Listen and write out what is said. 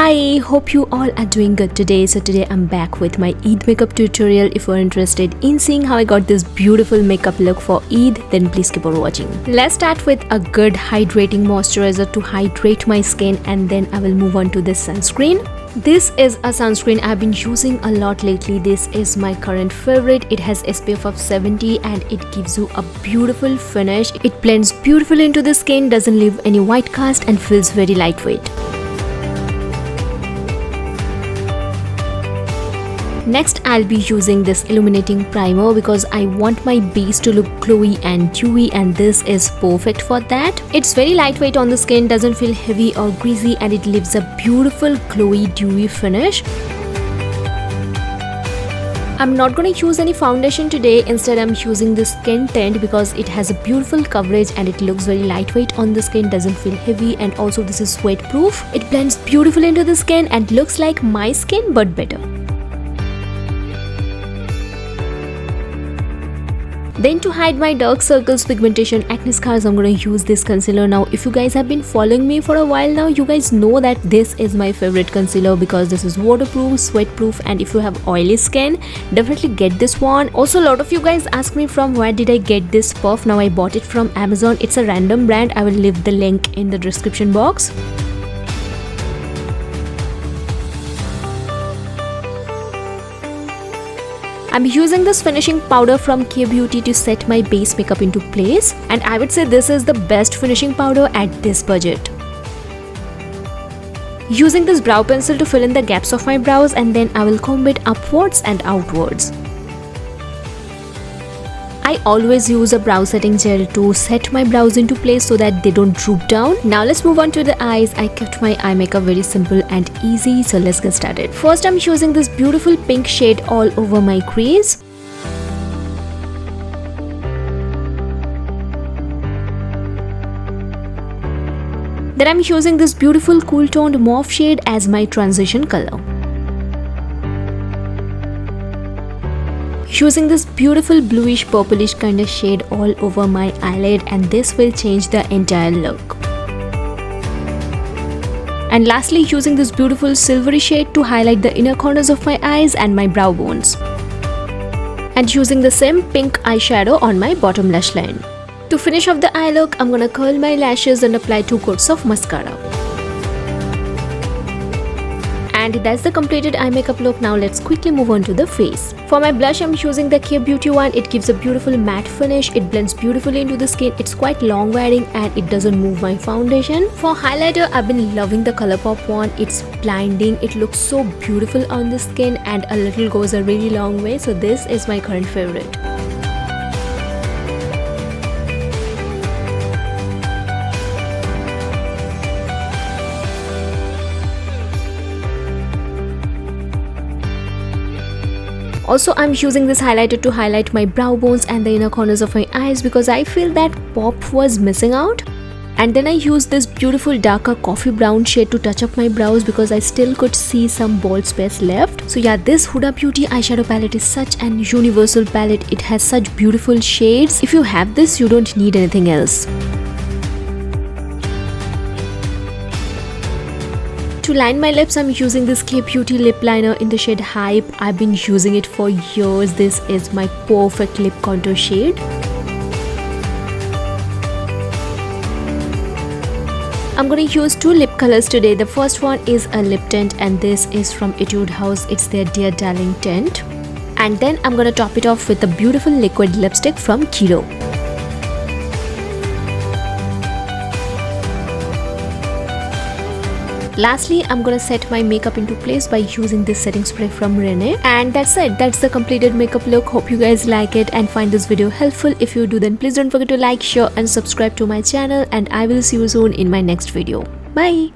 Hi, hope you all are doing good today. So today I'm back with my Eid makeup tutorial. If you're interested in seeing how I got this beautiful makeup look for Eid, then please keep on watching. Let's start with a good hydrating moisturizer to hydrate my skin, and then I will move on to this sunscreen. This is a sunscreen I've been using a lot lately. This is my current favorite. It has SPF of 70 and it gives you a beautiful finish. It blends beautifully into the skin, doesn't leave any white cast and feels very lightweight. Next, I'll be using this Illuminating primer because I want my base to look glowy and dewy, and this is perfect for that. It's very lightweight on the skin, doesn't feel heavy or greasy, and it leaves a beautiful glowy dewy finish. I'm not going to use any foundation today. Instead, I'm using this skin tint because it has a beautiful coverage and it looks very lightweight on the skin, doesn't feel heavy, and also this is sweat proof. It blends beautifully into the skin and looks like my skin but better. Then to hide my dark circles, pigmentation, acne scars, I'm going to use this concealer. Now if you guys have been following me for a while now, you guys know that this is my favorite concealer because this is waterproof, sweat proof, and if you have oily skin, definitely get this one. Also, a lot of you guys ask me from where did I get this puff. Now I bought it from Amazon. It's a random brand. I will leave the link in the description box. I'm using this finishing powder from KIRO to set my base makeup into place, and I would say this is the best finishing powder at this budget. Using this brow pencil to fill in the gaps of my brows, and then I will comb it upwards and outwards. I always use a brow setting gel to set my brows into place so that they don't droop down. Now let's move on to the eyes. I kept my eye makeup very simple and easy, so let's get started. First, I'm using this beautiful pink shade all over my crease. Then I'm using this beautiful cool toned mauve shade as my transition color. Using this beautiful bluish purplish kind of shade all over my eyelid, and this will change the entire look. And lastly, using this beautiful silvery shade to highlight the inner corners of my eyes and my brow bones. And using the same pink eyeshadow on my bottom lash line. To finish off the eye look, I'm gonna curl my lashes and apply 2 coats of mascara. And that's the completed eye makeup look. Now let's quickly move on to the face. For my blush, I'm using the KIRO one. It gives a beautiful matte finish. It blends beautifully into the skin. It's quite long wearing and it doesn't move my foundation. For highlighter, I've been loving the ColourPop one. It's blinding. It looks so beautiful on the skin, and a little goes a really long way. So this is my current favorite. Also, I'm using this highlighter to highlight my brow bones and the inner corners of my eyes because I feel that pop was missing out. And then I used this beautiful darker coffee brown shade to touch up my brows because I still could see some bald space left. So yeah, this Huda Beauty eyeshadow palette is such an universal palette. It has such beautiful shades. If you have this, you don't need anything else. To line my lips, I'm using this KIRO lip liner in the shade Hype. I've been using it for years. This is my perfect lip contour shade. I'm going to use 2 lip colors today. The first one is a lip tint, and this is from ETUDE House. It's their Dear Darling tint. And then I'm going to top it off with a beautiful liquid lipstick from KIRO. Lastly, I'm gonna set my makeup into place by using this setting spray from Renee. And that's it. That's the completed makeup look. Hope you guys like it and find this video helpful. If you do, then please don't forget to like, share and subscribe to my channel, and I will see you soon in my next video. Bye!